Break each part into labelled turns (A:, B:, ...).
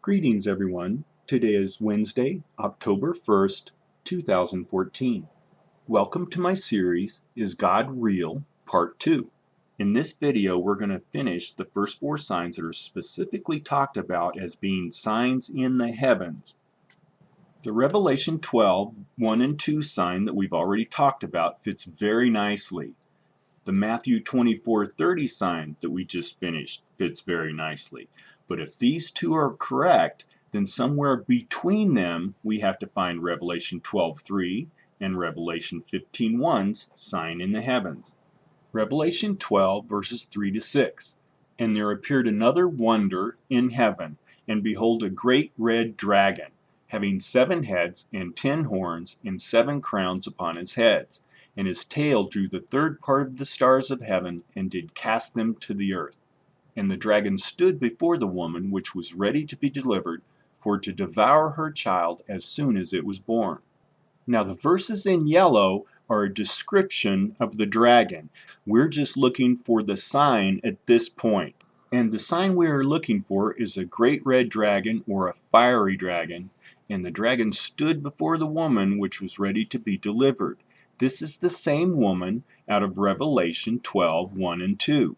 A: Greetings, everyone. Today is Wednesday, October 1st, 2014. Welcome to my series, Is God Real? Part 2. In this video, we're going to finish the first four signs that are specifically talked about as being signs in the heavens. The Revelation 12, 1 and 2 sign that we've already talked about fits very nicely. The Matthew 24:30 sign that we just finished fits very nicely. But if these two are correct, then somewhere between them we have to find Revelation 12:3 and Revelation 15:1's sign in the heavens. Revelation 12 verses 3 to 6. And there appeared another wonder in heaven, and behold, a great red dragon, having 7 heads and 10 horns and 7 crowns upon his heads. And his tail drew the third part of the stars of heaven, and did cast them to the earth. And the dragon stood before the woman which was ready to be delivered, for to devour her child as soon as it was born. Now the verses in yellow are a description of the dragon. We're just looking for the sign at this point. And the sign we are looking for is a great red dragon, or a fiery dragon. And the dragon stood before the woman which was ready to be delivered. This is the same woman out of Revelation 12, 1 and 2.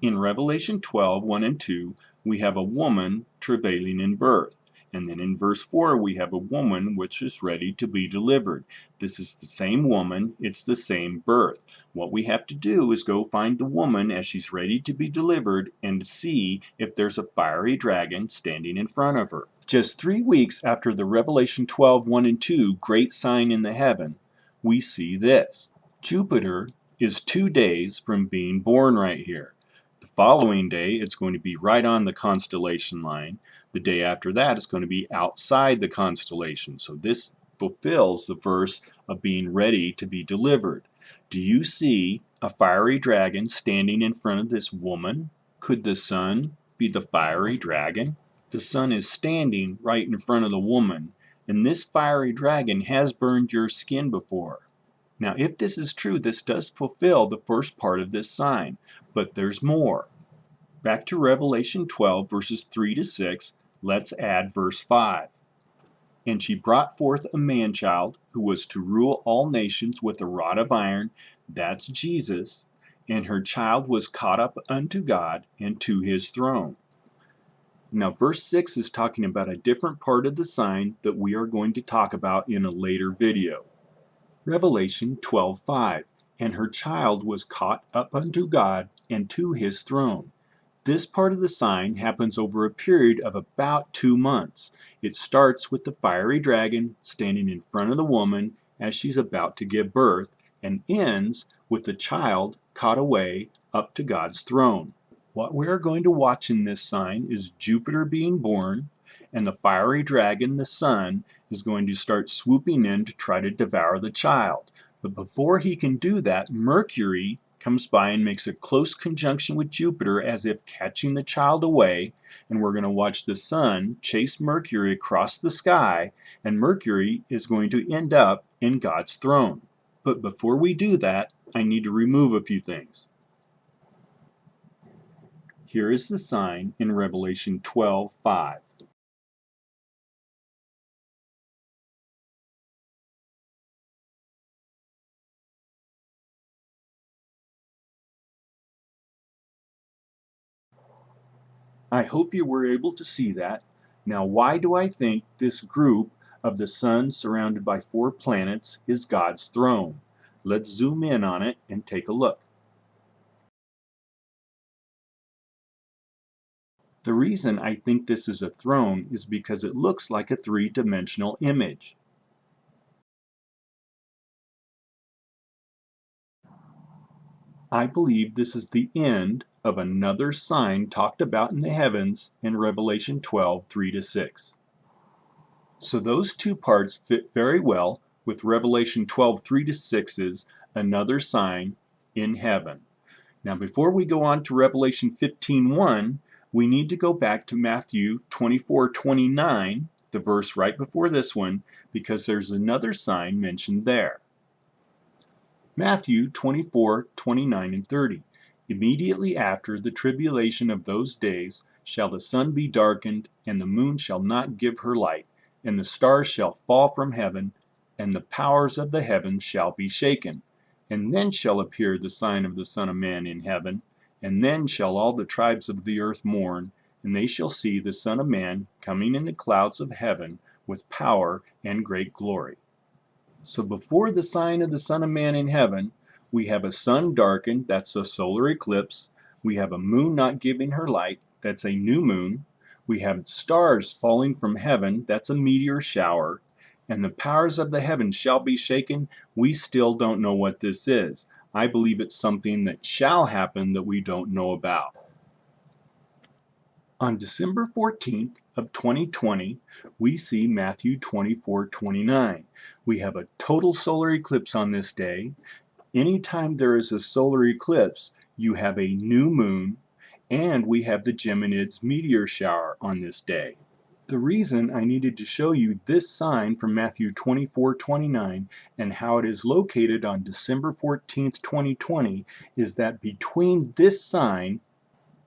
A: In Revelation 12, 1 and 2, we have a woman travailing in birth. And then in verse 4, we have a woman which is ready to be delivered. This is the same woman, it's the same birth. What we have to do is go find the woman as she's ready to be delivered and see if there's a fiery dragon standing in front of her. Just 3 weeks after the Revelation 12, 1 and 2 great sign in the heaven, we see this. Jupiter is 2 days from being born right here. The following day, it's going to be right on the constellation line. The day after that, it's going to be outside the constellation. So this fulfills the verse of being ready to be delivered. Do you see a fiery dragon standing in front of this woman? Could the sun be the fiery dragon? The sun is standing right in front of the woman, and this fiery dragon has burned your skin before. Now, if this is true, this does fulfill the first part of this sign, but there's more. Back to Revelation 12, verses 3 to 6, let's add verse 5. And she brought forth a man-child who was to rule all nations with a rod of iron, that's Jesus, and her child was caught up unto God and to his throne. Now, verse 6 is talking about a different part of the sign that we are going to talk about in a later video. Revelation 12:5, and her child was caught up unto God and to his throne. This part of the sign happens over a period of about 2 months. It starts with the fiery dragon standing in front of the woman as she's about to give birth, and ends with the child caught away up to God's throne. What we are going to watch in this sign is Jupiter being born, and the fiery dragon, the sun, is going to start swooping in to try to devour the child. But before he can do that, Mercury comes by and makes a close conjunction with Jupiter as if catching the child away, and we're going to watch the sun chase Mercury across the sky, and Mercury is going to end up in God's throne. But before we do that, I need to remove a few things. Here is the sign in Revelation 12:5. I hope you were able to see that. Now, why do I think this group of the sun surrounded by 4 planets is God's throne? Let's zoom in on it and take a look. The reason I think this is a throne is because it looks like a 3-dimensional image. I believe this is the end of another sign talked about in the heavens in Revelation 12, 3 to 6. So those 2 parts fit very well with Revelation 12, 3 to 6's another sign in heaven. Now, before we go on to Revelation 15:1, we need to go back to Matthew 24:29, the verse right before this one, because there's another sign mentioned there. Matthew 24:29 and 30. Immediately after the tribulation of those days, shall the sun be darkened, and the moon shall not give her light, and the stars shall fall from heaven, and the powers of the heavens shall be shaken. And then shall appear the sign of the Son of Man in heaven, and then shall all the tribes of the earth mourn, and they shall see the Son of Man coming in the clouds of heaven with power and great glory. So before the sign of the Son of Man in heaven, we have a sun darkened, that's a solar eclipse. We have a moon not giving her light, that's a new moon. We have stars falling from heaven, that's a meteor shower. And the powers of the heavens shall be shaken. We still don't know what this is. I believe it's something that shall happen that we don't know about. On December 14th of 2020, we see Matthew 24:29. We have a total solar eclipse on this day. Anytime there is a solar eclipse, you have a new moon, and we have the Geminids meteor shower on this day. The reason I needed to show you this sign from Matthew 24:29 and how it is located on December 14th, 2020 is that between this sign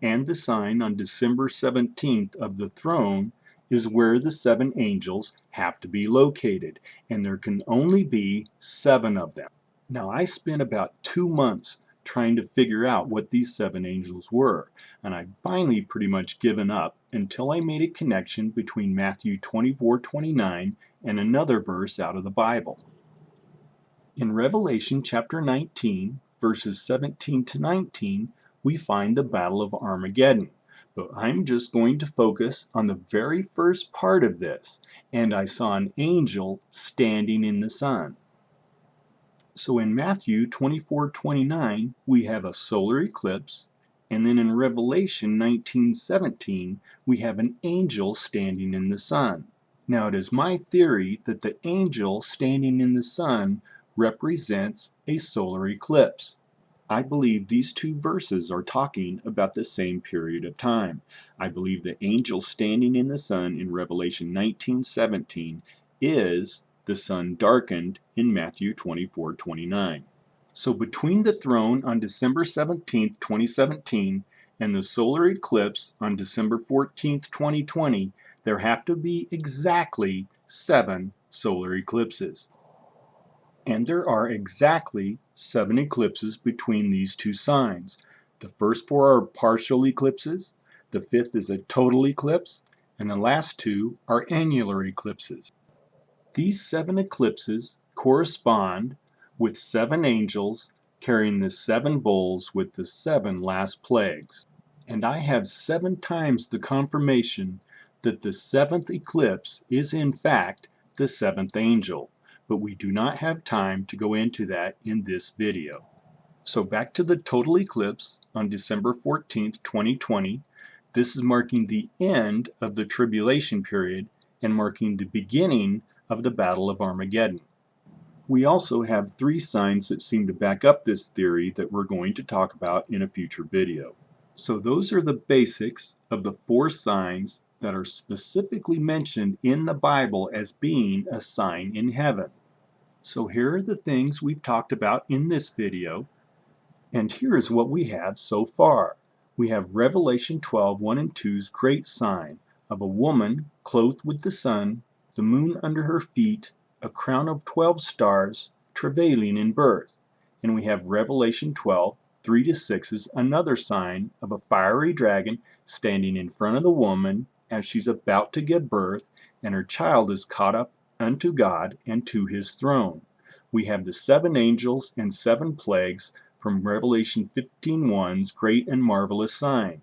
A: and the sign on December 17th of the throne is where the 7 angels have to be located, and there can only be 7 of them. Now, I spent about 2 months trying to figure out what these 7 angels were, and I finally pretty much given up until I made a connection between Matthew 24:29 and another verse out of the Bible. In Revelation chapter 19, verses 17 to 19, we find the Battle of Armageddon. But I'm just going to focus on the very first part of this, and I saw an angel standing in the sun. So in Matthew 24:29, we have a solar eclipse, and then in Revelation 19:17, we have an angel standing in the sun. Now it is my theory that the angel standing in the sun represents a solar eclipse. I believe these 2 verses are talking about the same period of time. I believe the angel standing in the sun in Revelation 19:17 is the sun darkened in Matthew 24:29. So between the throne on December 17th, 2017 and the solar eclipse on December 14th, 2020, there have to be exactly 7 solar eclipses. And there are exactly 7 eclipses between these 2 signs. The first 4 are partial eclipses, the 5th is a total eclipse, and the last 2 are annular eclipses. These 7 eclipses correspond with 7 angels carrying the 7 bowls with the 7 last plagues. And I have 7 times the confirmation that the 7th eclipse is in fact the 7th angel. But we do not have time to go into that in this video. So back to the total eclipse on December 14th, 2020. This is marking the end of the tribulation period and marking the beginning of the Battle of Armageddon. We also have 3 signs that seem to back up this theory that we're going to talk about in a future video. So those are the basics of the 4 signs that are specifically mentioned in the Bible as being a sign in heaven. So here are the things we've talked about in this video, and here is what we have so far. We have Revelation 12:1 and 2's great sign of a woman clothed with the sun, the moon under her feet, a crown of 12 stars, travailing in birth. And we have Revelation 12:3 to 6's another sign of a fiery dragon standing in front of the woman as she's about to give birth, and her child is caught up unto God and to his throne. We have the 7 angels and 7 plagues from Revelation 15:1's great and marvelous sign.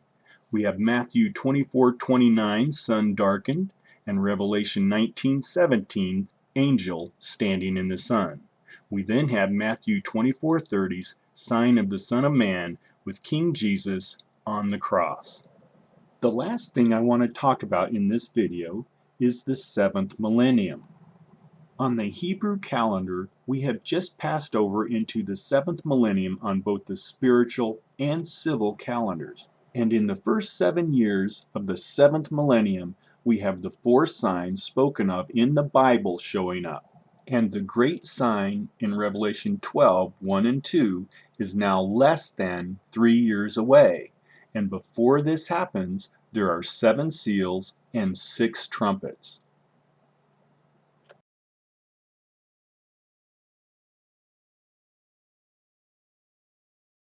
A: We have Matthew 24:29 sun darkened, and Revelation 19:17 angel standing in the sun. We then have Matthew 24:30's sign of the Son of Man with King Jesus on the cross. The last thing I want to talk about in this video is the 7th millennium. On the Hebrew calendar, we have just passed over into the 7th millennium on both the spiritual and civil calendars. And in the first 7 years of the 7th millennium, we have the 4 signs spoken of in the Bible showing up. And the great sign in Revelation 12:1 and 2 is now less than 3 years away. And before this happens, There are 7 seals and 6 trumpets.